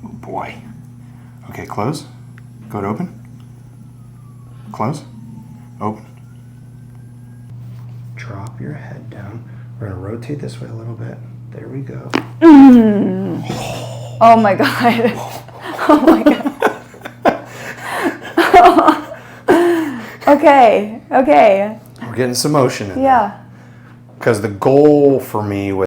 Oh boy. Okay, close. Go to open. Close. Open. Drop your head down. We're going to rotate this way a little bit. There we go. Oh my God. Oh my God. Okay. We're getting some motion in there. Yeah. Because the goal for me was